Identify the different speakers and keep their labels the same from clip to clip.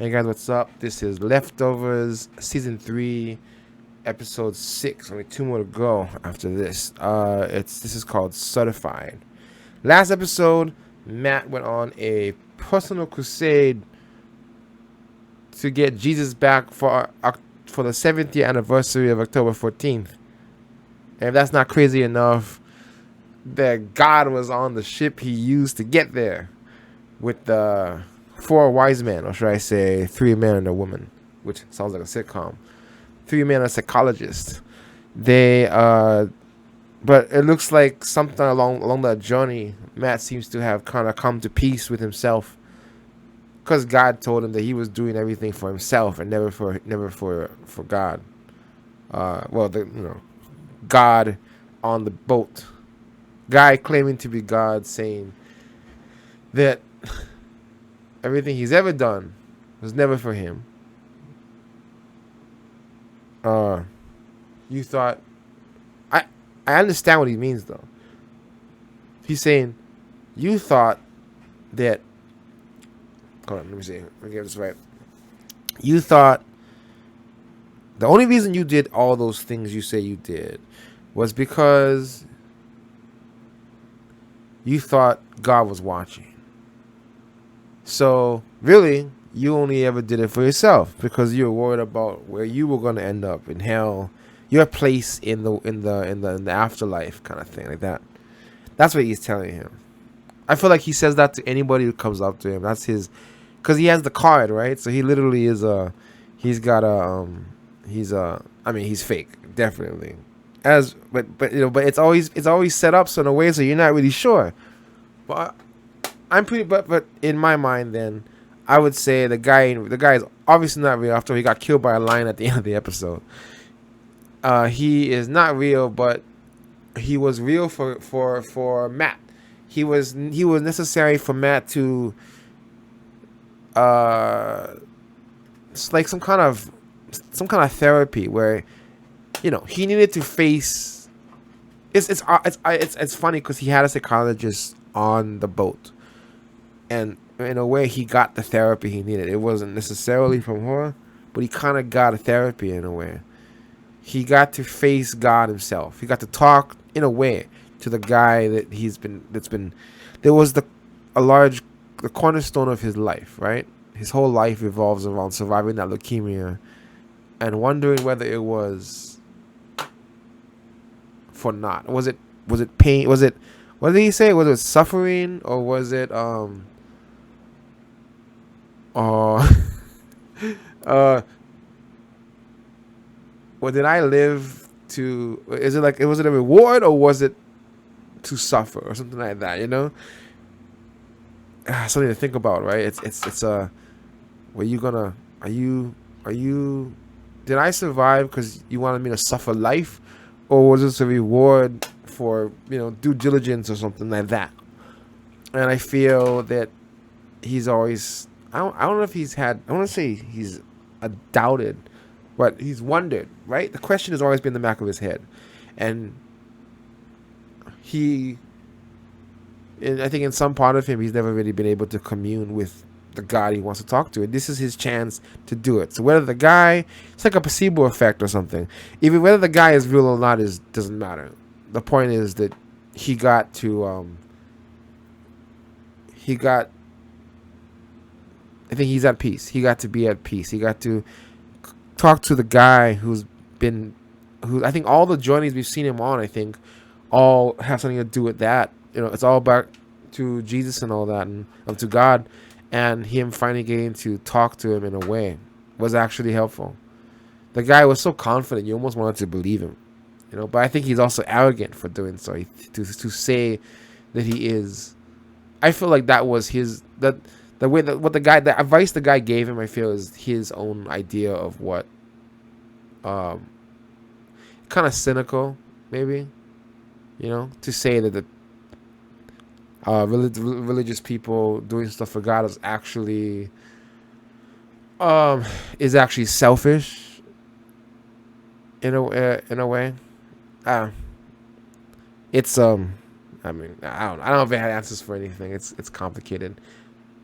Speaker 1: Hey guys, what's up? This is Leftovers Season 3, Episode 6. Only two more to go after this. This is called Certified. Last episode, Matt went on a personal crusade to get Jesus back for the 70th year anniversary of October 14th. And if that's not crazy enough, that God was on the ship he used to get there with the four wise men, or should I say three men and a woman, which sounds like a sitcom. Three men and a psychologist. They but it looks like something along that journey, Matt seems to have kind of come to peace with himself, because God told him that he was doing everything for himself and never for God. God on the boat, guy claiming to be God, saying that everything he's ever done was never for him. You thought, I understand what he means though. He's saying, you thought that. Hold on, let me see. Let me get this right. You thought the only reason you did all those things you say you did was because you thought God was watching. So really, you only ever did it for yourself because you were worried about where you were going to end up in hell, your place in the afterlife, kind of thing like that. That's what he's telling him. I feel like he says that to anybody who comes up to him. That's his, because he has the card, right? So he literally is he's fake, definitely. But it's always set up so in a way so you're not really sure. But but in my mind, then I would say the guy is obviously not real after he got killed by a lion at the end of the episode. He is not real, but he was real for Matt. He was necessary for Matt to it's like some kind of therapy where he needed to face. It's funny because he had a psychologist on the boat, and in a way he got the therapy he needed. It wasn't necessarily from her, but he kind of got a therapy in a way. He got to face God himself. He got to talk in a way to the guy there was the cornerstone of his life, right? His whole life revolves around surviving that leukemia and wondering whether it was for naught. Was it pain? Was it, what did he say? Was it suffering, or was it uh well, did I live to, was it a reward, or was it to suffer, or something like that, something to think about, right? It's were you gonna, are you did I survive because you wanted me to suffer life, or was this a reward for due diligence or something like that? And I feel that he's always, I don't know if he's had, I want to say he's doubted, but he's wondered, right? The question has always been in the back of his head, and I think in some part of him, he's never really been able to commune with the God he wants to talk to. And this is his chance to do it. So whether the guy, it's like a placebo effect or something. Even whether the guy is real or not doesn't matter. The point is that he got to, I think he's at peace. He got to be at peace. He got to talk to the guy who I think all the journeys we've seen him on, I think, all have something to do with that. It's all back to Jesus and all that, and to God, and him finally getting to talk to him in a way was actually helpful. The guy was so confident, you almost wanted to believe him, But I think he's also arrogant for doing so. To say that he is, I feel like that was the way that the advice the guy gave him, I feel, is his own idea of what, kind of cynical, maybe, to say that the religious people doing stuff for God is actually selfish in a way. It's I mean, I don't know if I had answers for anything. It's complicated.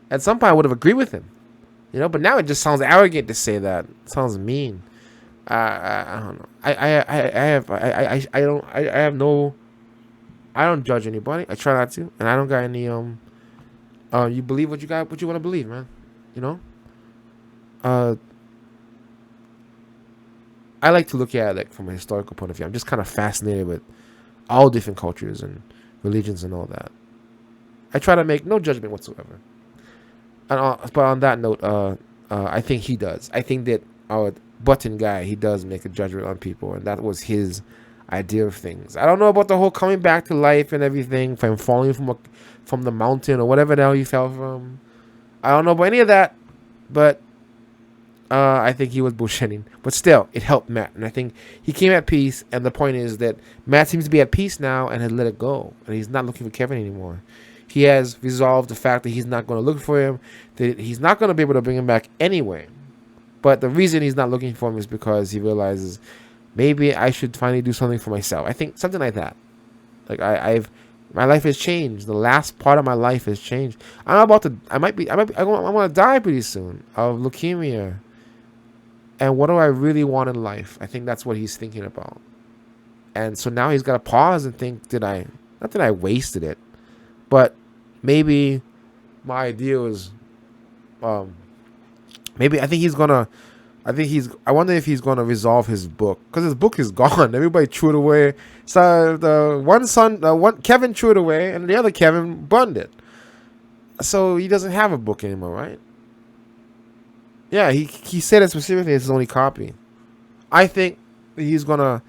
Speaker 1: At some point, I would have agreed with him. You know, but now it just sounds arrogant to say that. It sounds mean. I don't know. I have no. I don't judge anybody. I try not to, and I don't got any. You believe what you got, what you want to believe, man. You know. Uh, I like to look at it like from a historical point of view. I'm just kind of fascinated with all different cultures and religions and all that. I try to make no judgment whatsoever. And but on that note, I think he does. I think that our button guy, he does make a judgment on people, and that was his idea of things. I don't know about the whole coming back to life and everything from falling from the mountain or whatever the hell he fell from. I don't know about any of that, but I think he was bullshitting. But still, it helped Matt, and I think he came at peace. And the point is that Matt seems to be at peace now and has let it go, and he's not looking for Kevin anymore. He has resolved the fact that he's not going to look for him, that he's not going to be able to bring him back anyway. But the reason he's not looking for him is because he realizes maybe I should finally do something for myself. I think something like that. Like my life has changed. The last part of my life has changed. I'm going to die pretty soon of leukemia. And what do I really want in life? I think that's what he's thinking about. And so now he's got to pause and think, not that I wasted it, but maybe my idea was, maybe I wonder if he's gonna resolve his book, because his book is gone. Everybody threw it away. So Kevin threw it away, and the other Kevin burned it. So he doesn't have a book anymore, right? Yeah, he said it specifically. It's his only copy. I think he's gonna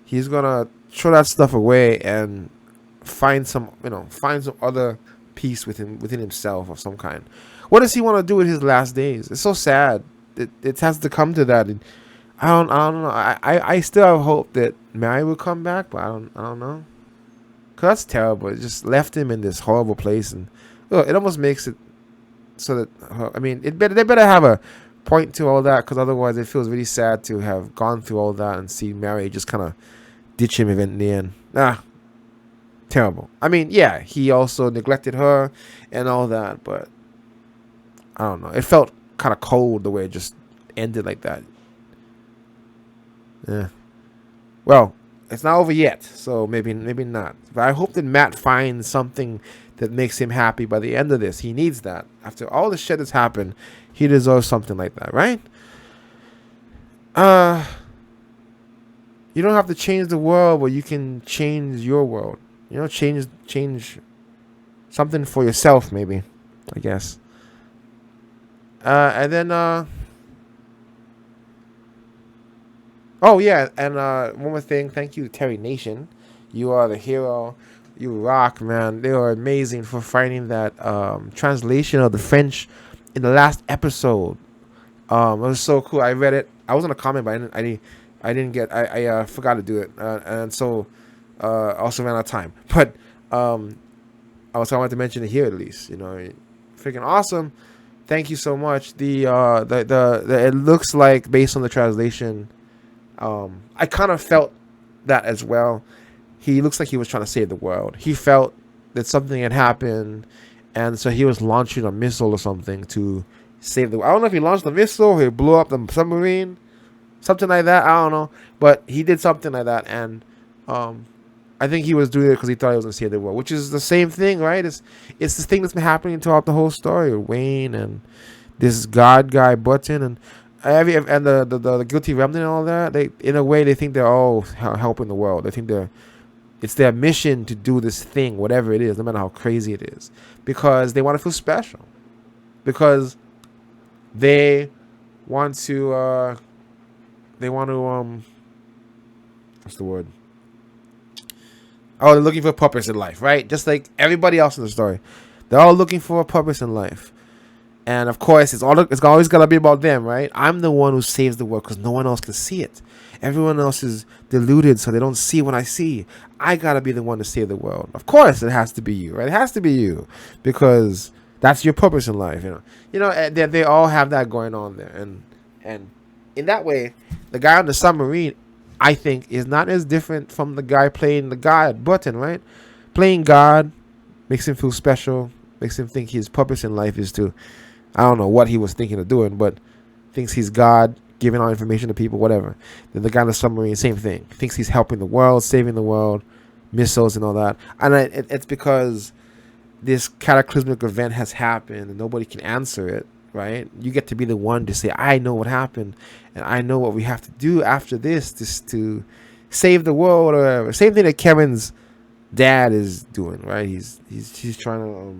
Speaker 1: throw that stuff away and find some other peace within himself of some kind. What does he want to do in his last days? It's so sad. It has to come to that. And I don't know. I still have hope that Mary will come back, but I don't know. Cause that's terrible. It just left him in this horrible place, and it almost makes it so that they better have a point to all that, because otherwise it feels really sad to have gone through all that and see Mary just kind of ditch him in the end. Terrible. I mean, yeah, he also neglected her and all that, but I don't know. It felt kind of cold the way it just ended like that. Yeah. Well, it's not over yet, so maybe not. But I hope that Matt finds something that makes him happy by the end of this. He needs that. After all the shit that's happened, he deserves something like that, right? You don't have to change the world, but you can change your world. You know, change something for yourself, maybe, I guess. And then, oh yeah, and one more thing. Thank you, Terry Nation. You are the hero. You rock, man. They are amazing for finding that translation of the French in the last episode. It was so cool. I read it. I was in a comment, but I forgot to do it, and so also ran out of time. But I wanted to mention it here at least. You know, freaking awesome. Thank you so much. It looks like, based on the translation, I kind of felt that as well. He looks like he was trying to save the world. He felt that something had happened, and so he was launching a missile or something to save the world. I don't know if he launched a missile or he blew up the submarine, something like that. I don't know, but he did something like that, and I think he was doing it because he thought he was going to save the world, which is the same thing, right? It's this thing that's been happening throughout the whole story. Wayne and this God guy Button and the guilty remnant and all that. They, in a way, they think they're all helping the world. They think it's their mission to do this thing, whatever it is, no matter how crazy it is, because they want to feel special, because they want to what's the word? Oh, they're looking for a purpose in life, right? Just like everybody else in the story. They're all looking for a purpose in life. And of course, it's always got to be about them, right? I'm the one who saves the world because no one else can see it. Everyone else is deluded, so they don't see what I see. I got to be the one to save the world. Of course, it has to be you, right? It has to be you, because that's your purpose in life, they all have that going on there. And in that way, the guy on the submarine, I think, is not as different from the guy playing the God Button, right? Playing God makes him feel special, makes him think his purpose in life is to I don't know what he was thinking of doing, but thinks he's God, giving all information to people, whatever. Then the guy in the submarine, same thing. Thinks he's helping the world, saving the world, missiles and all that. And it's because this cataclysmic event has happened and nobody can answer it, right? You get to be the one to say, I know what happened and I know what we have to do after this to save the world or whatever. Same thing that Kevin's dad is doing, right? He's trying to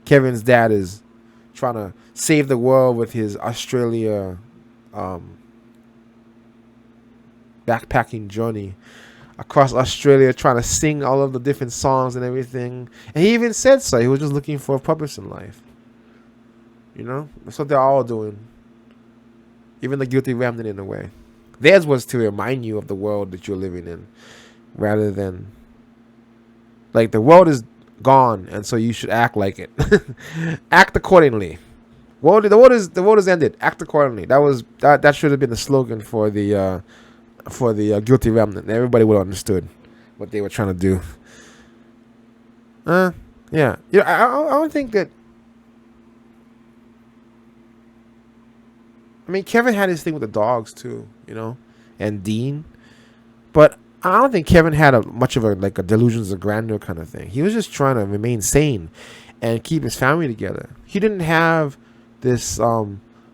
Speaker 1: Kevin's dad is trying to save the world with his Australia backpacking journey across Australia, trying to sing all of the different songs and everything. And he even said so. He was just looking for a purpose in life. You know? That's what they're all doing. Even the guilty remnant in a way. Theirs was to remind you of the world that you're living in. Rather than... Like, the world is gone, and so you should act like it. Act accordingly. The world is ended. Act accordingly. That should have been the slogan for the guilty remnant. Everybody would have understood what they were trying to do. Yeah. You know, I don't think that. I mean, Kevin had his thing with the dogs too, you know, and Dean, but I don't think Kevin had much of a delusions of grandeur kind of thing. He was just trying to remain sane and keep his family together. He didn't have this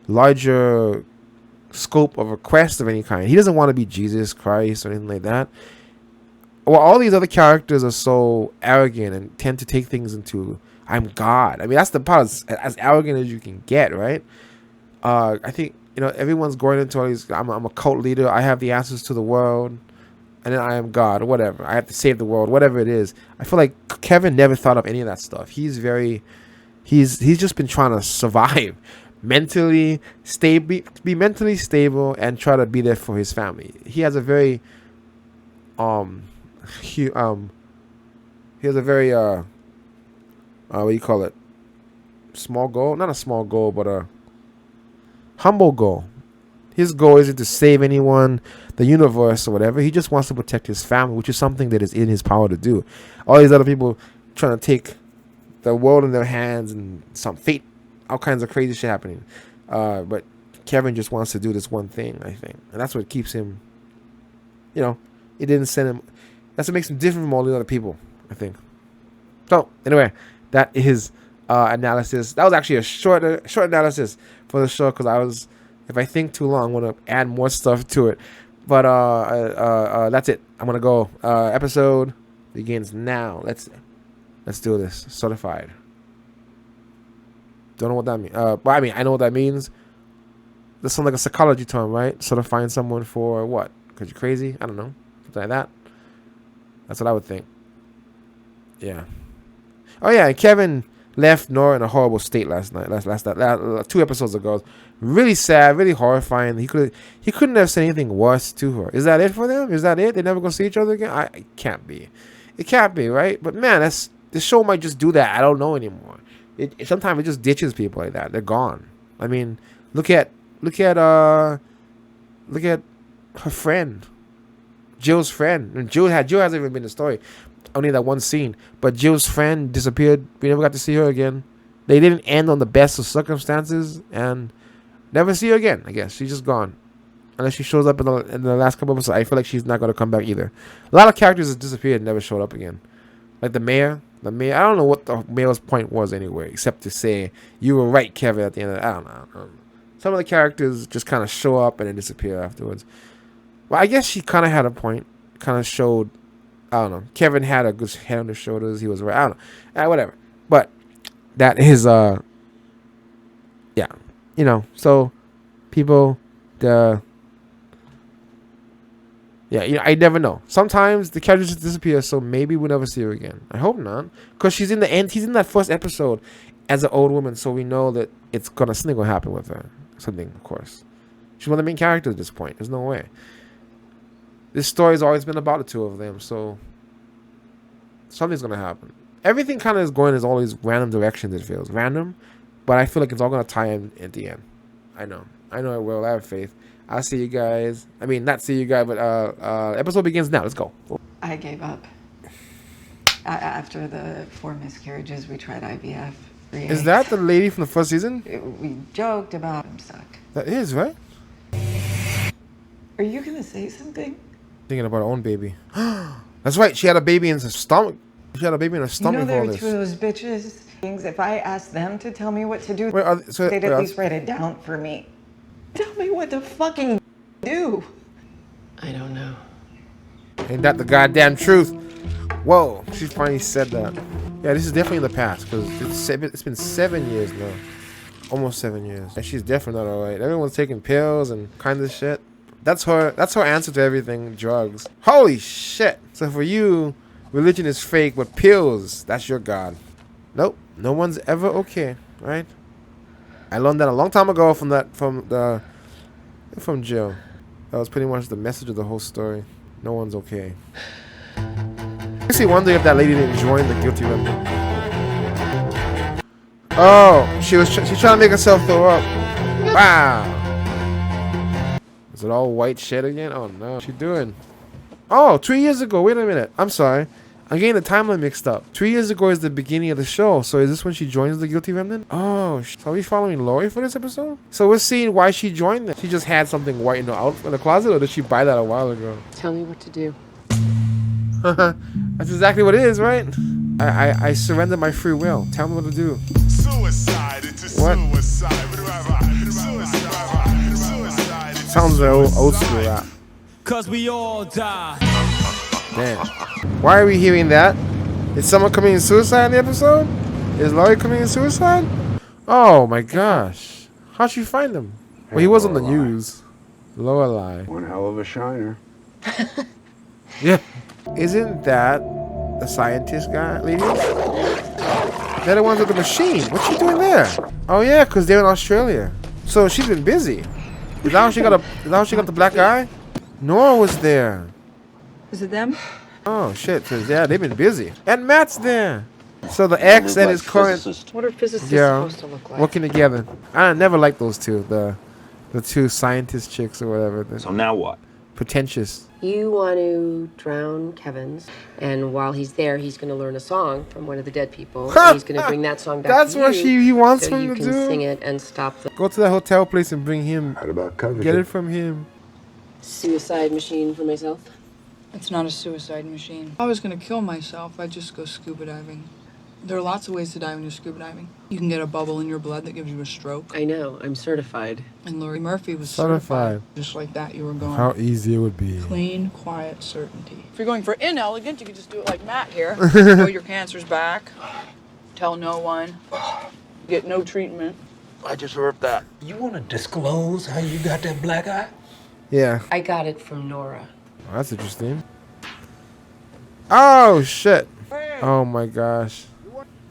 Speaker 1: larger scope of a quest of any kind. He doesn't want to be Jesus Christ or anything like that. Well, all these other characters are so arrogant and tend to take things into, I'm God. I mean, that's the part as arrogant as you can get, right? I think, you know, everyone's going into all these, I'm a cult leader. I have the answers to the world. And then I am God, or whatever. I have to save the world, whatever it is. I feel like Kevin never thought of any of that stuff. He's just been trying to survive, mentally be mentally stable, and try to be there for his family. He has a very, he has a very what do you call it? Small goal? Not a small goal, but a humble goal. His goal isn't to save anyone, the universe, or whatever. He just wants to protect his family, which is something that is in his power to do. All these other people trying to take the world in their hands and some fate, all kinds of crazy shit happening. But Kevin just wants to do this one thing, I think. And that's what keeps him, you know, it didn't send him. That's what makes him different from all the other people, I think. So, anyway, that is analysis. That was actually a short analysis for the show because if I think too long, I'm going to add more stuff to it. But that's it. I'm going to go. Episode begins now. Let's do this. Certified. Don't know what that means. But I mean, I know what that means. That sounds like a psychology term, right? Certifying someone for what? Because you're crazy? I don't know. Something like that. That's what I would think. Yeah. Oh, yeah. And Kevin left Nora in a horrible state last night. Last 2 episodes ago. Really sad, really horrifying. He couldn't have said anything worse to her. Is that it for them? Is that it? They're never gonna see each other again? It can't be. It can't be, right? But man, the show might just do that. I don't know anymore. Sometimes it just ditches people like that. They're gone. I mean, look at her friend, Jill's friend. And Jill hasn't even been in the story. Only that one scene. But Jill's friend disappeared. We never got to see her again. They didn't end on the best of circumstances, and never see her again. I guess she's just gone, unless she shows up in the last couple of episodes. I feel like she's not gonna come back either. A lot of characters have disappeared and never showed up again. Like the mayor. I don't know what the mayor's point was anyway, except to say you were right, Kevin. At the end of it, I don't know. Some of the characters just kind of show up and then disappear afterwards. Well, I guess she kind of had a point. Kind of showed. I don't know. Kevin had a good head on his shoulders. He was right. I don't know. Whatever. But that is yeah. You know. So people, yeah. You know, I never know. Sometimes the characters just disappear. So maybe we'll never see her again. I hope not. Because she's in the end. He's in that first episode as an old woman. So we know that something gonna happen with her. Something, of course. She's one of the main characters at this point. There's no way. This story's always been about the two of them, so something's gonna happen. Everything kind of is going in all these random directions. It feels random, but I feel like it's all gonna tie in at the end. I know it will. I have faith. I'll see you guys. I mean, not see you guys, but episode begins now. Let's go.
Speaker 2: I gave up. After the 4 miscarriages, we tried IVF.
Speaker 1: Is that the lady from the first season?
Speaker 2: We joked about him suck.
Speaker 1: That is, right?
Speaker 2: Are you gonna say something?
Speaker 1: Thinking about her own baby. That's right. She had a baby in her stomach. She had a baby in her
Speaker 2: You
Speaker 1: stomach
Speaker 2: know
Speaker 1: for
Speaker 2: there
Speaker 1: all
Speaker 2: are
Speaker 1: this.
Speaker 2: two of those bitches. If I asked them to tell me what to do,
Speaker 1: Wait,
Speaker 2: they'd at least write it down for me. Tell me what to fucking do.
Speaker 3: I don't know.
Speaker 1: Ain't that the goddamn truth? Whoa, she finally said that. Yeah, this is definitely in the past because it's been 7 years now. Almost 7 years. And she's definitely not alright. Everyone's taking pills and kind of shit. That's her answer to everything, drugs. Holy shit. So for you, religion is fake, but pills, that's your god. Nope, no one's ever okay, right? I learned that a long time ago from Jill. That was pretty much the message of the whole story. No one's okay. I actually wonder if that lady didn't join the guilty remnant. Oh, she's trying to make herself throw up. Wow. Is it all white shit again? Oh no. What's she doing? Oh, 3 years ago. Wait a minute. I'm sorry. I'm getting the timeline mixed up. 3 years ago is the beginning of the show. So is this when she joins the guilty remnant? Oh, so are we following Lori for this episode? So we're seeing why she joined them. She just had something white in the closet, or did she buy that a while ago?
Speaker 3: Tell me what to do.
Speaker 1: That's exactly what it is, right? I surrender my free will. Tell me what to do.
Speaker 4: Suicide, it's a
Speaker 1: What?
Speaker 4: suicide.
Speaker 1: Sounds like old school rap.
Speaker 5: Cause we all die.
Speaker 1: Damn. Why are we hearing that? Is someone committing suicide in the episode? Is Laurie committing suicide? Oh my gosh. How'd you find him? Well, he was on the news. Lorelai.
Speaker 6: One hell of a shiner.
Speaker 1: Yeah. Isn't that the scientist guy, lady? They're the ones with the machine. What's she doing there? Oh yeah, because they're in Australia. So she's been busy. Is that how she got the black eye? Nora was there.
Speaker 2: Is it them?
Speaker 1: Oh shit, so yeah, they've been busy. And Matt's there. So the ex and his current
Speaker 3: What are physicists
Speaker 1: Yeah.
Speaker 3: supposed to look like?
Speaker 1: working together. I never liked those two, the two scientist chicks or whatever.
Speaker 7: So now what?
Speaker 1: Pretentious.
Speaker 3: You want to drown Kevin's, and while he's there, he's going to learn a song from one of the dead people. And he's going to bring that song back
Speaker 1: That's
Speaker 3: to
Speaker 1: what
Speaker 3: you,
Speaker 1: he wants
Speaker 3: so
Speaker 1: him
Speaker 3: you
Speaker 1: to
Speaker 3: can
Speaker 1: do.
Speaker 3: sing it and stop the
Speaker 1: Go to that hotel place and bring him.
Speaker 6: How about cover?
Speaker 1: Get it from him.
Speaker 3: suicide machine for myself.
Speaker 8: It's not a suicide machine. If I was gonna kill myself, I'd just go scuba diving. There are lots of ways to die when you're scuba diving. You can get a bubble in your blood that gives you a stroke.
Speaker 3: I know, I'm certified.
Speaker 8: And Laurie Murphy was
Speaker 1: Certified.
Speaker 8: Just like that, you were going.
Speaker 1: How easy it would be.
Speaker 8: Clean, quiet certainty. If you're going for inelegant, you can just do it like Matt here. Know your cancer's back. Tell no one. Get no treatment.
Speaker 7: I just heard that.
Speaker 5: You wanna disclose how you got that black eye?
Speaker 1: Yeah.
Speaker 3: I got it from Nora.
Speaker 1: Oh, that's interesting. Oh shit. Oh my gosh.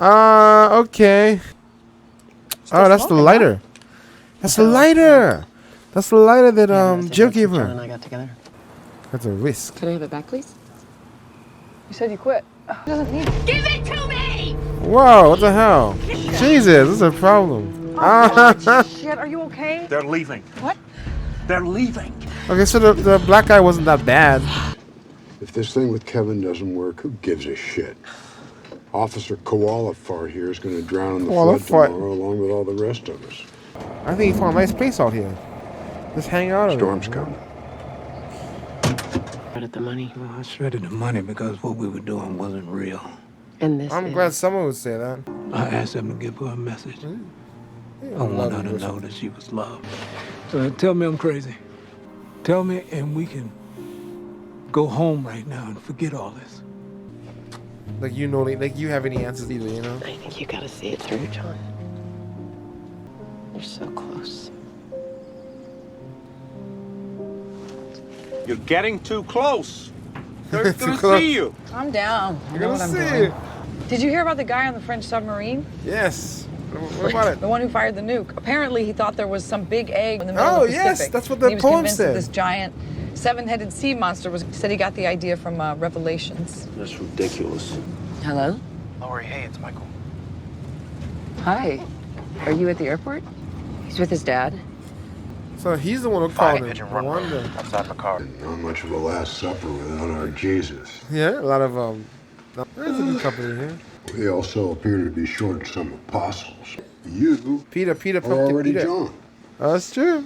Speaker 1: Okay. Oh, that's the lighter. That's the lighter. That's the lighter that Jill gave
Speaker 3: John and
Speaker 1: her.
Speaker 3: I got together.
Speaker 1: That's a risk.
Speaker 3: Can I have it back, please?
Speaker 8: You said you quit.
Speaker 9: Give it to me!
Speaker 1: Whoa, what the hell? Jesus, this is a problem.
Speaker 8: Shit, are you okay?
Speaker 7: They're leaving.
Speaker 8: What?
Speaker 7: They're leaving.
Speaker 1: Okay, so the black guy wasn't that bad.
Speaker 6: If this thing with Kevin doesn't work, who gives a shit? Officer Koala Fart here is going to drown in the
Speaker 1: Koala
Speaker 6: flood
Speaker 1: Fart.
Speaker 6: tomorrow along with all the rest of us.
Speaker 1: I think he found a nice place out here. Just hang out. over
Speaker 6: Storm's
Speaker 1: here.
Speaker 6: coming.
Speaker 3: Out of the money.
Speaker 5: Well, I shredded the money because what we were doing wasn't real.
Speaker 3: And this
Speaker 1: I'm
Speaker 3: is...
Speaker 1: glad someone would say that.
Speaker 5: I asked them to give her a message. I want her to know that she was loved. So tell me I'm crazy. Tell me and we can go home right now and forget all this.
Speaker 1: Like you know, like you have any answers either, you know?
Speaker 3: I think you gotta see it through, John. You're so close.
Speaker 7: You're getting too close. They're
Speaker 1: Too
Speaker 7: gonna
Speaker 1: close.
Speaker 7: see you.
Speaker 8: Calm down. I know
Speaker 1: You're
Speaker 8: what
Speaker 1: gonna
Speaker 8: I'm
Speaker 1: see
Speaker 8: doing.
Speaker 1: it.
Speaker 8: Did you hear about the guy on the French submarine?
Speaker 1: Yes. What about it?
Speaker 8: The one who fired the nuke. Apparently, he thought there was some big egg in the middle
Speaker 1: Oh,
Speaker 8: of the Pacific.
Speaker 1: yes, that's what
Speaker 8: And
Speaker 1: the
Speaker 8: he was
Speaker 1: poem
Speaker 8: convinced
Speaker 1: said.
Speaker 8: that this giant seven-headed sea monster was. Said he got the idea from Revelations.
Speaker 7: That's ridiculous.
Speaker 3: Hello?
Speaker 10: Lori, hey, it's Michael.
Speaker 3: Hi. Are you at the airport? He's with his dad.
Speaker 1: So he's the one who
Speaker 10: Flying
Speaker 1: called him.
Speaker 10: pigeon
Speaker 1: I
Speaker 10: runway
Speaker 1: wonder.
Speaker 10: outside Picard.
Speaker 6: Not much of a Last Supper without our Jesus.
Speaker 1: Yeah, a lot of No, there's a good company here.
Speaker 6: They also appear to be short some apostles. You
Speaker 1: Peter,
Speaker 6: are
Speaker 1: Pumpkin
Speaker 6: already
Speaker 1: Peter.
Speaker 6: John.
Speaker 1: Oh, that's true.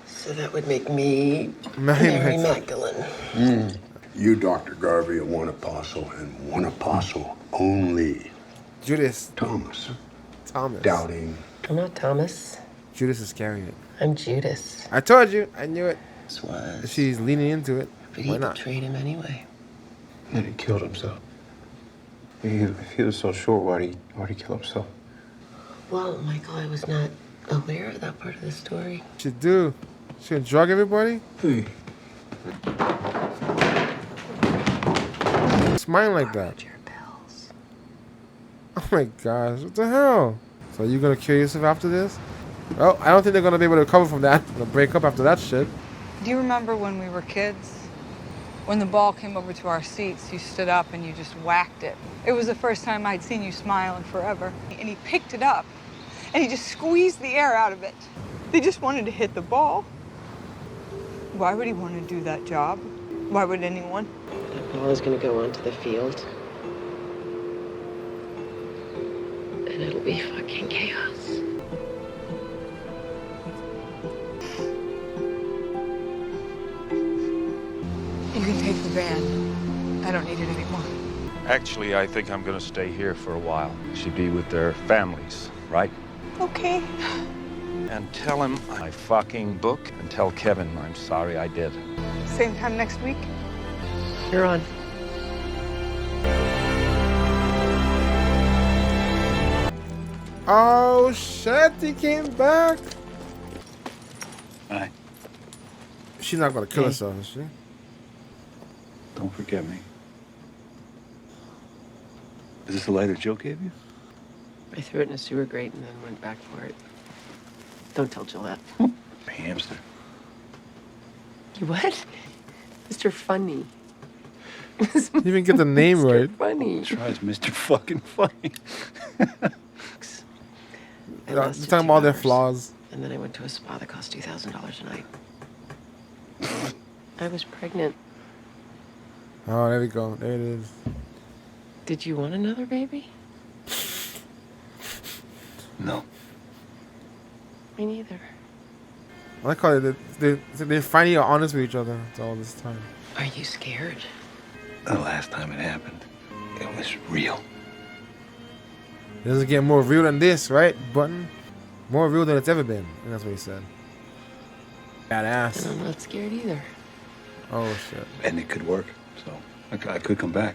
Speaker 3: So that would make me
Speaker 1: Mary
Speaker 3: Magdalene.
Speaker 6: You, Dr. Garvey, are one apostle and one apostle only.
Speaker 1: Judas.
Speaker 6: Thomas.
Speaker 1: Thomas.
Speaker 6: Doubting.
Speaker 3: I'm not Thomas.
Speaker 1: Judas Iscariot.
Speaker 3: I'm Judas.
Speaker 1: I told you. I knew it.
Speaker 3: This was.
Speaker 1: She's leaning into it.
Speaker 3: But
Speaker 1: Why
Speaker 3: he
Speaker 1: not?
Speaker 3: betrayed him anyway.
Speaker 10: And he killed himself. If he was so sure, why'd he kill himself?
Speaker 3: Well, Michael, I was not aware of that part of the story.
Speaker 1: She do. She gonna drug everybody?
Speaker 5: Hey,
Speaker 1: Smiling like that.
Speaker 3: Your pills.
Speaker 1: Oh my gosh, what the hell? So you gonna kill yourself after this? Oh, I don't think they're gonna be able to recover from that. They'll break up after that shit.
Speaker 8: Do you remember when we were kids? When the ball came over to our seats, you stood up and you just whacked it. It was the first time I'd seen you smile in forever. And he picked it up and he just squeezed the air out of it. They just wanted to hit the ball. Why would he want to do that job? Why would anyone?
Speaker 3: That ball is going to go onto the field. And it'll be fucking chaos.
Speaker 8: You can take the van. I don't need it anymore.
Speaker 7: Actually, I think I'm gonna stay here for a while. Should be with their families, right?
Speaker 8: Okay.
Speaker 7: And tell him I fucking book and tell Kevin I'm sorry I did.
Speaker 8: Same time next week?
Speaker 3: You're on.
Speaker 1: Oh shit, he came back.
Speaker 10: Hi.
Speaker 1: She's not gonna kill herself, is she?
Speaker 10: Don't forget me. Is this the lighter Joe gave you?
Speaker 3: I threw it in a sewer grate and then went back for it. Don't tell Gillette.
Speaker 10: Hamster.
Speaker 3: You what? Mr. Funny.
Speaker 1: You even get the name
Speaker 3: Mr.
Speaker 1: right.
Speaker 3: Funny.
Speaker 10: Tries Mr. Fucking Funny.
Speaker 3: I
Speaker 1: You're
Speaker 3: lasted
Speaker 1: talking
Speaker 3: 2
Speaker 1: about their
Speaker 3: hours,
Speaker 1: flaws.
Speaker 3: And then I went to a spa that cost $2,000 a night. I was pregnant.
Speaker 1: Oh, there we go. There it is.
Speaker 3: Did you want another baby?
Speaker 10: No.
Speaker 3: Me neither.
Speaker 1: I like how they finally are honest with each other after all this time.
Speaker 3: Are you scared?
Speaker 10: The last time it happened, it was real.
Speaker 1: It doesn't get more real than this, right, Button? More real than it's ever been. And that's what he said.
Speaker 3: And
Speaker 1: Badass.
Speaker 3: I'm not scared either.
Speaker 1: Oh, shit.
Speaker 10: And it could work, so I could come back.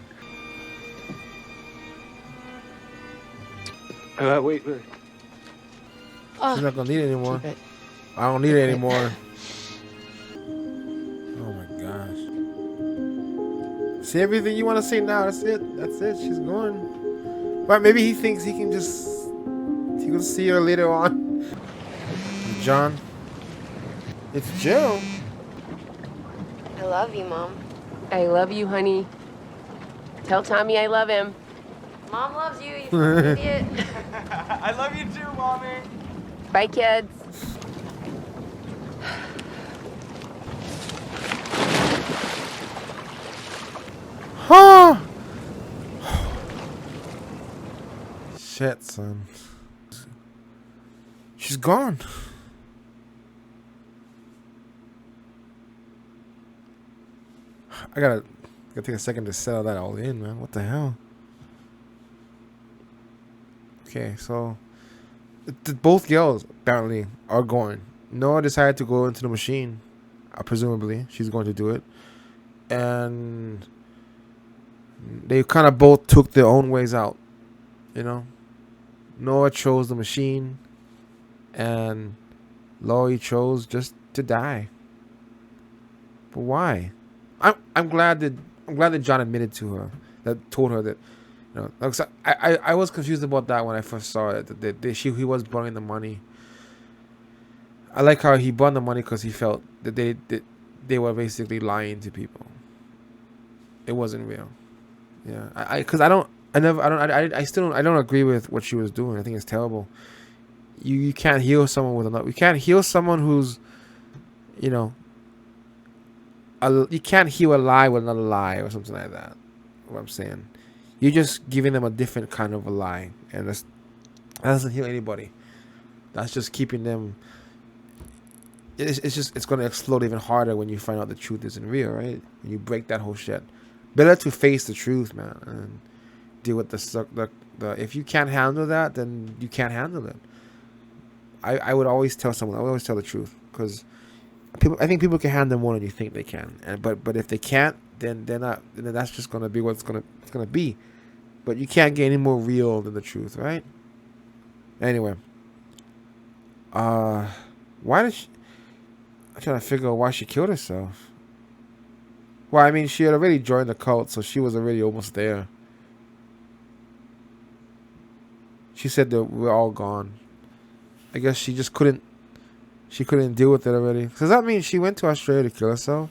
Speaker 10: Wait.
Speaker 1: She's not gonna need it anymore.
Speaker 3: Keep it.
Speaker 1: I don't need it anymore. Oh my gosh. See everything you want to say now. That's it. That's it. She's gone. But maybe he thinks he can see her later on. John. It's Jill.
Speaker 9: I love you, Mom.
Speaker 3: I love you, honey. Tell Tommy I love him.
Speaker 9: Mom loves you, you fucking idiot.
Speaker 2: I love you too, Mommy.
Speaker 3: Bye, kids.
Speaker 1: Huh? Shit, son. She's gone. I gotta take a second to settle that all in, man. What the hell? Okay, so both girls apparently are going. Noah decided to go into the machine. Presumably, she's going to do it, and they kind of both took their own ways out. You know, Noah chose the machine, and Laurie chose just to die. But why? I'm glad that John admitted to her, that told her that, you know, like, I was confused about that when I first saw it. That he was burning the money. I like how he burned the money because he felt that they were basically lying to people. It wasn't real. Yeah, I don't agree with what she was doing. I think it's terrible. You can't heal someone with another. You can't heal someone who's, you know. You can't heal a lie with another lie or something like that. What I'm saying, You're just giving them a different kind of a lie, and that doesn't heal anybody. That's just keeping them. It's going to explode even harder when you find out the truth isn't real, right? When you break that whole shit. Better to face the truth, man, and deal with the if you can't handle that, then you can't handle it. I would always tell someone. I would always tell the truth, because I think people can handle more than you think they can. But if they can't, then they're not. Then that's just gonna be what it's gonna be. But you can't get any more real than the truth, right? Anyway, why did she? I'm trying to figure out why she killed herself. Well, I mean, she had already joined the cult, so she was already almost there. She said that we're all gone. I guess she just couldn't. She couldn't deal with it already. Does that mean she went to Australia to kill herself?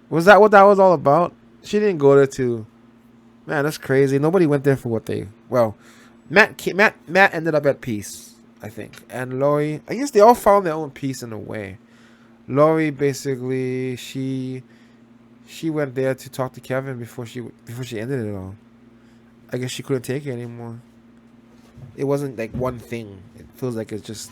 Speaker 1: Was that what that was all about? She didn't go there to. Man, that's crazy. Nobody went there for what they. Well, Matt ended up at peace, I think, and Lori. I guess they all found their own peace in a way. Lori basically she went there to talk to Kevin before she ended it all. I guess she couldn't take it anymore. It wasn't like one thing. It feels like it's just.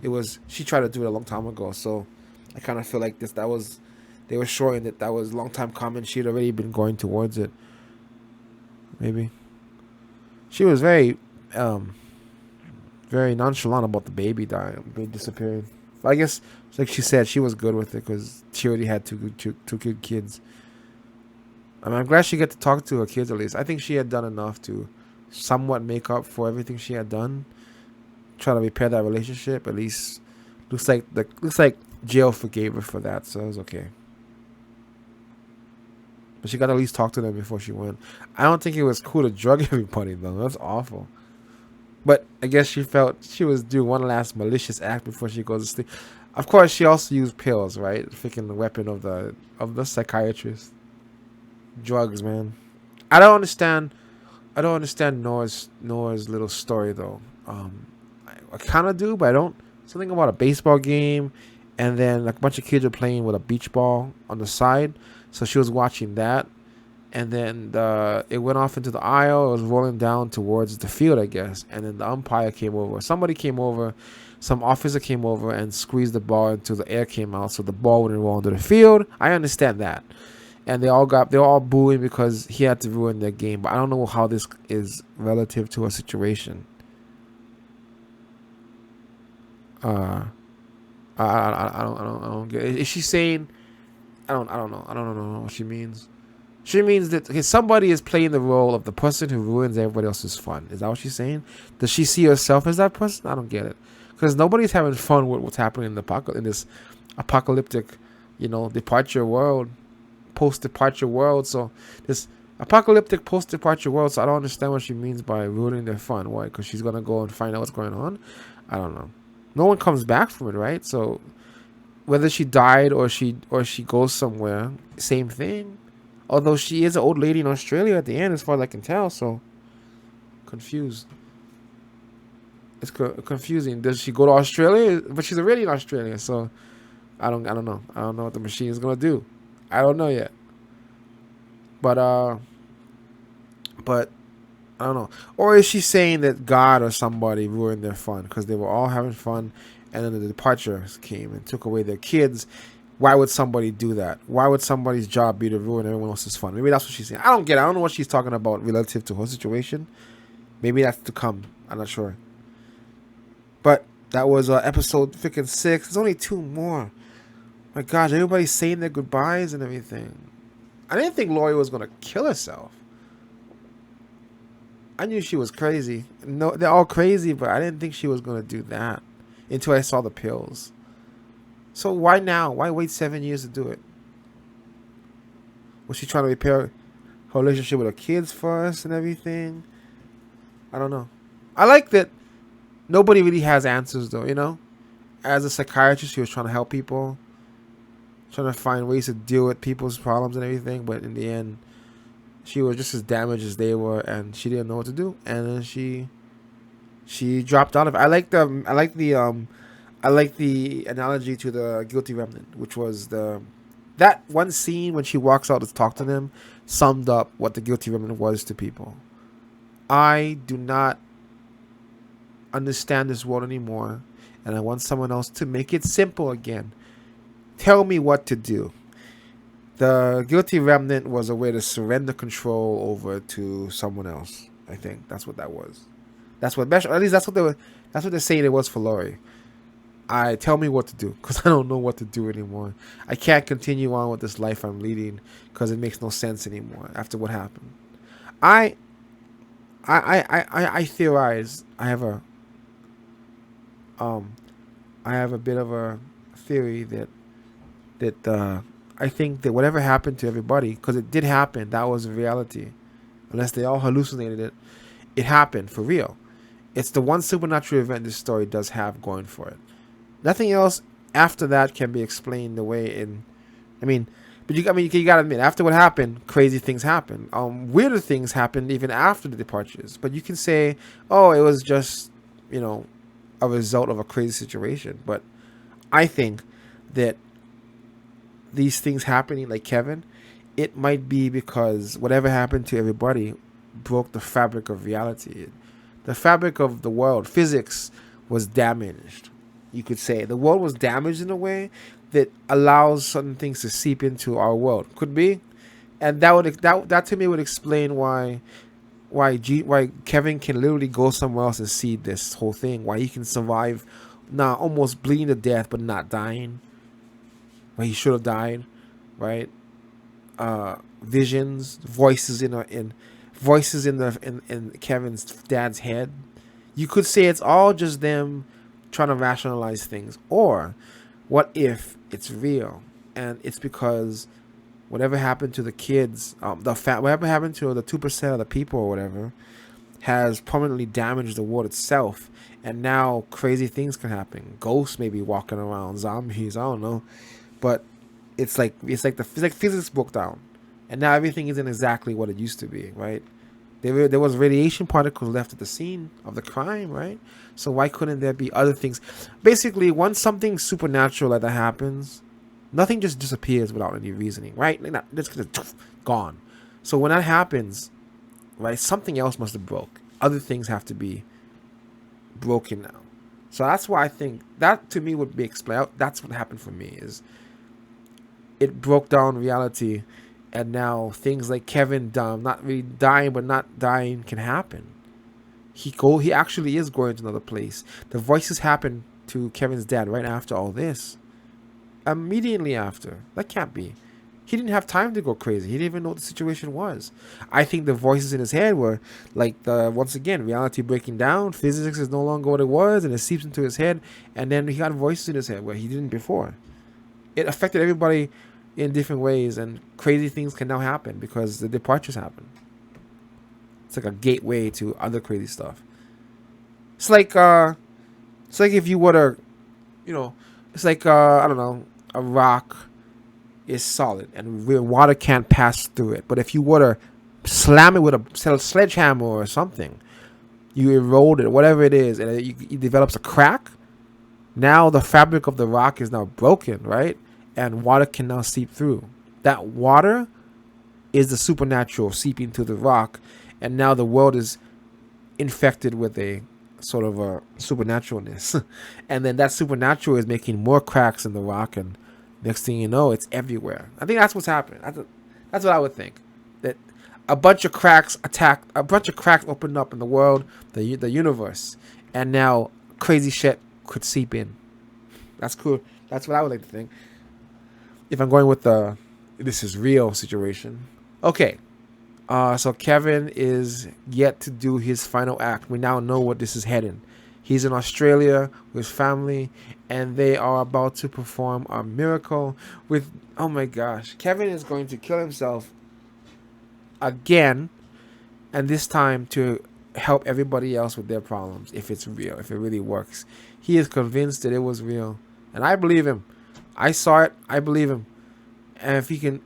Speaker 1: It was. She tried to do it a long time ago, so I kind of feel like they were showing that was a long time coming. She'd already been going towards it. Maybe. She was very nonchalant about the baby disappearing. But I guess, like she said, she was good with it because she already had two good kids. I mean, I'm glad she got to talk to her kids at least. I think she had done enough to somewhat make up for everything she had done. Try to repair that relationship. At least looks like jail forgave her for that, so it was okay. But she got to at least talk to them before she went. I don't think it was cool to drug everybody though. That's awful. But I guess she felt she was doing one last malicious act before she goes to sleep. Of course, she also used pills, right? Freaking the weapon of the psychiatrist. Drugs, man. I don't understand Noah's little story though. I kind of do, but I don't. Something about a baseball game, and then like a bunch of kids are playing with a beach ball on the side. So she was watching that, and then it went off into the aisle. It was rolling down towards the field, I guess. And then the umpire came over. Somebody came over. Some officer came over and squeezed the ball until the air came out, so the ball wouldn't roll into the field. I understand that. And they were all booing because he had to ruin their game. But I don't know how this is relative to a situation. I don't get it. Is she saying? I don't know. I don't know what she means. She means that somebody is playing the role of the person who ruins everybody else's fun. Is that what she's saying? Does she see herself as that person? I don't get it. Because nobody's having fun with what's happening in this apocalyptic, departure world, post-departure world. So this apocalyptic post-departure world. So I don't understand what she means by ruining their fun. Why? Because she's gonna go and find out what's going on. I don't know. No one comes back from it, right? So whether she died or she goes somewhere, same thing. Although she is an old lady in Australia at the end, as far as I can tell. So confused. It's confusing. Does she go to Australia? But she's already in Australia, so I don't know. I don't know what the machine is gonna do. I don't know yet. But I don't know. Or is she saying that God or somebody ruined their fun because they were all having fun, and then the departures came and took away their kids? Why would somebody do that? Why would somebody's job be to ruin everyone else's fun? Maybe that's what she's saying. I don't get it. I don't know what she's talking about relative to her situation. Maybe that's to come. I'm not sure. But that was episode freaking 6. There's only 2 more. My gosh, everybody's saying their goodbyes and everything. I didn't think Lori was going to kill herself. I knew she was crazy. No, they're all crazy, but I didn't think she was going to do that until I saw the pills. So why now? Why wait 7 years to do it? Was she trying to repair her relationship with her kids first and everything? I don't know. I like that nobody really has answers though, As a psychiatrist, she was trying to help people. Trying to find ways to deal with people's problems and everything, but in the end, she was just as damaged as they were, and she didn't know what to do. And then she dropped out of it. I like the analogy to the Guilty Remnant, which was that one scene when she walks out to talk to them. summed up what the guilty remnant was to people. I do not understand this world anymore, and I want someone else to make it simple again. Tell me what to do. The guilty remnant was a way to surrender control over to someone else. I think that's what that was. That's what, at least that's what they were. That's what they're saying it was for Laurie. Tell me what to do, because I don't know what to do anymore. I can't continue on with this life I'm leading because it makes no sense anymore after what happened. I theorize. I have a bit of a theory that I think that whatever happened to everybody, because it did happen, that was reality. Unless they all hallucinated it, it happened for real. It's the one supernatural event this story does have going for it. Nothing else after that can be explained the way but you gotta admit, after what happened, crazy things happened. Weirder things happened even after the departures. But you can say, oh, it was just, a result of a crazy situation. But I think that these things happening, like Kevin, it might be because whatever happened to everybody broke the fabric of reality. The fabric of the world, physics, was damaged. You could say the world was damaged in a way that allows certain things to seep into our world. Could be, and that to me would explain why Kevin can literally go somewhere else and see this whole thing. Why he can survive, now almost bleeding to death but not dying. Where he should have died, right? Visions, voices in Kevin's dad's head. You could say it's all just them trying to rationalize things. Or what if it's real and it's because whatever happened to the kids, whatever happened to the 2% of the people or whatever, has permanently damaged the world itself, and now crazy things can happen. Ghosts may be walking around, zombies, I don't know, but it's like physics broke down, and now everything isn't exactly what it used to be, right? There was radiation particles left at the scene of the crime, right? So why couldn't there be other things? Basically, once something supernatural like that happens, nothing just disappears without any reasoning, right? It's gone. So when that happens, right, something else must have broke. Other things have to be broken now. So that's why I think that to me would be explained. That's what happened for me, is it broke down reality, and now things like Kevin not really dying but not dying can happen. He actually is going to another place. The voices happened to Kevin's dad right after all this. Immediately after. That can't be. He didn't have time to go crazy. He didn't even know what the situation was. I think the voices in his head were like, once again, reality breaking down. Physics is no longer what it was, and it seeps into his head. And then he got voices in his head where he didn't before. It affected everybody in different ways, and crazy things can now happen because the departures happen. It's like a gateway to other crazy stuff. It's like if you were to, it's like I don't know, a rock is solid and water can't pass through it. But if you were to slam it with a sledgehammer or something, you erode it, whatever it is, and it develops a crack. Now the fabric of the rock is now broken, right? And water can now seep through. That water is the supernatural seeping through the rock, and now the world is infected with a sort of a supernaturalness. And then that supernatural is making more cracks in the rock, and next thing you know, it's everywhere. I think that's what's happening. That's what I would think. That a bunch of cracks opened up in the world, the universe, and now crazy shit could seep in. That's cool. That's what I would like to think. If I'm going with the this is real situation. Okay. So Kevin is yet to do his final act. We now know what this is heading. He's in Australia with family, and they are about to perform a miracle with, oh my gosh, Kevin is going to kill himself again, and this time to help everybody else with their problems, if it's real, if it really works. He is convinced that it was real, and I believe him. I saw it. I believe him. And if he can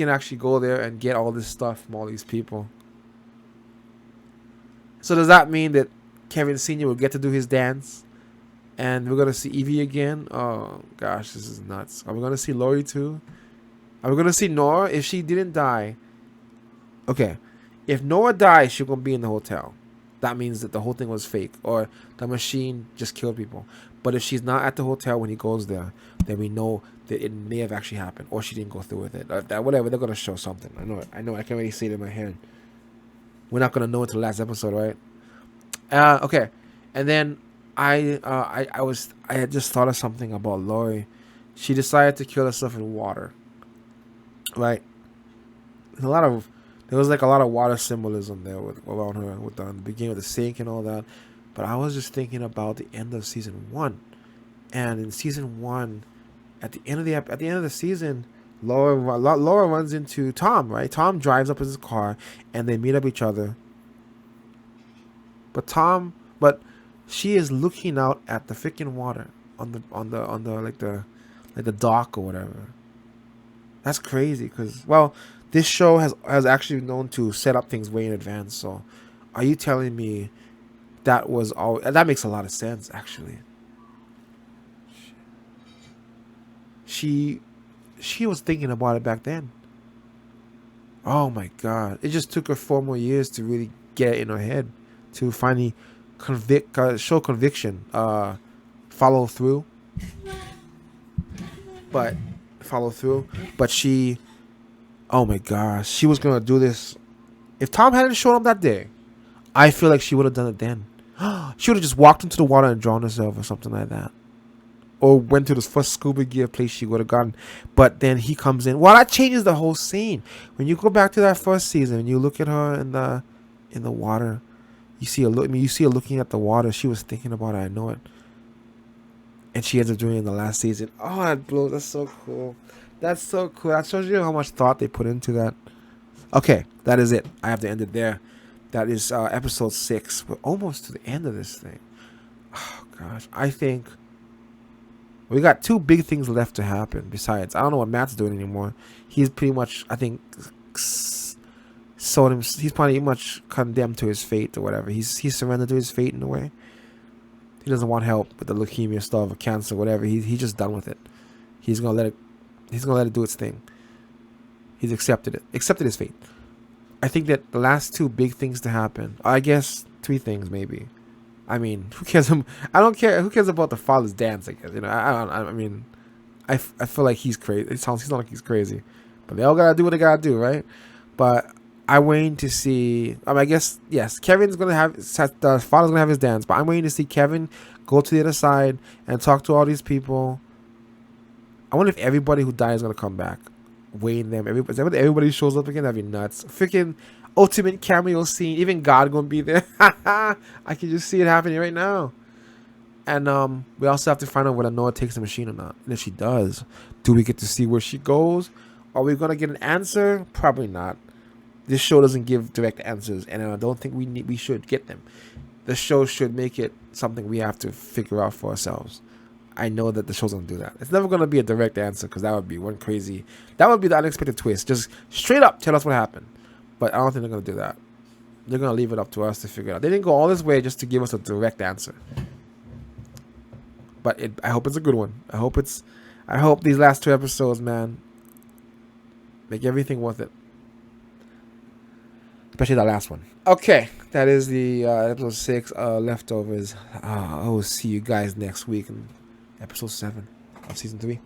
Speaker 1: actually go there and get all this stuff from all these people. So does that mean that Kevin Sr. will get to do his dance? And we're going to see Evie again? Oh, gosh, this is nuts. Are we going to see Laurie too? Are we going to see Nora? If she didn't die, Okay, if Noah dies, she's gonna be in the hotel. That means that the whole thing was fake, or the machine just killed people. But if she's not at the hotel when he goes there, then we know that it may have actually happened, or she didn't go through with it. Whatever, they're gonna show something. I know it. I can already see it in my head. We're not gonna know until the last episode, right? Okay, and then I had just thought of something about Lori. She decided to kill herself in water. Right. There was like a lot of water symbolism there around her with the beginning of the sink and all that. But I was just thinking about the end of season 1, and in season 1, at the end of the season, Laura runs into Tom. Right. Tom drives up in his car, and they meet up each other. But she is looking out at the freaking water on the dock or whatever. That's crazy because, well, this show has actually known to set up things way in advance. So, are you telling me that was all? That makes a lot of sense, actually. She was thinking about it back then. Oh my God! It just took her 4 more years to really get it in her head, to finally show conviction, follow through. But she, oh my gosh, she was gonna do this. If Tom hadn't shown up that day, I feel like she would have done it then. She would have just walked into the water and drowned herself or something like that, or went to the first scuba gear place she would have gotten. But then he comes in. Well, that changes the whole scene. When you go back to that first season and you look at her in the water, you see her looking at the water. She was thinking about it. I know it. And she ends up doing it in the last season. Oh, that blows. That's so cool. That's so cool. That shows you how much thought they put into that. Okay, that is it. I have to end it there. That is episode 6. We're almost to the end of this thing. Oh, gosh. I think we got 2 big things left to happen. Besides, I don't know what Matt's doing anymore. He's pretty much, I think, he's pretty much condemned to his fate or whatever. He's surrendered to his fate in a way. He doesn't want help with the leukemia stuff or cancer, whatever. He's just done with it. He's gonna let it do its thing. He's accepted his fate. I think that the last 2 big things to happen, I guess 3 things maybe. I mean, who cares? I don't care. Who cares about the father's dance? I guess, you know. I mean, I feel like he's crazy. He's not like he's crazy, but they all gotta do what they gotta do, right? But I'm waiting to see. I guess yes, Kevin's gonna have the father's gonna have his dance, but I'm waiting to see Kevin go to the other side and talk to all these people. I wonder if everybody who died is gonna come back. Waiting them. Everybody shows up again. That'd be nuts. Freaking ultimate cameo scene. Even God gonna be there. I can just see it happening right now. And we also have to find out whether Noah takes the machine or not. And if she does, do we get to see where she goes? Are we gonna get an answer? Probably not. This show doesn't give direct answers, and I don't think we should get them. The show should make it something we have to figure out for ourselves. I know that the show's gonna do that. It's never gonna be a direct answer because that would be one crazy. That would be the unexpected twist. Just straight up tell us what happened. But I don't think they're gonna do that. They're gonna leave it up to us to figure it out. They didn't go all this way just to give us a direct answer. But I hope it's a good one. I hope these last 2 episodes, man, make everything worth it. Especially that last one. Okay, that is the episode 6 leftovers. I will see you guys next week in episode 7 of season 3.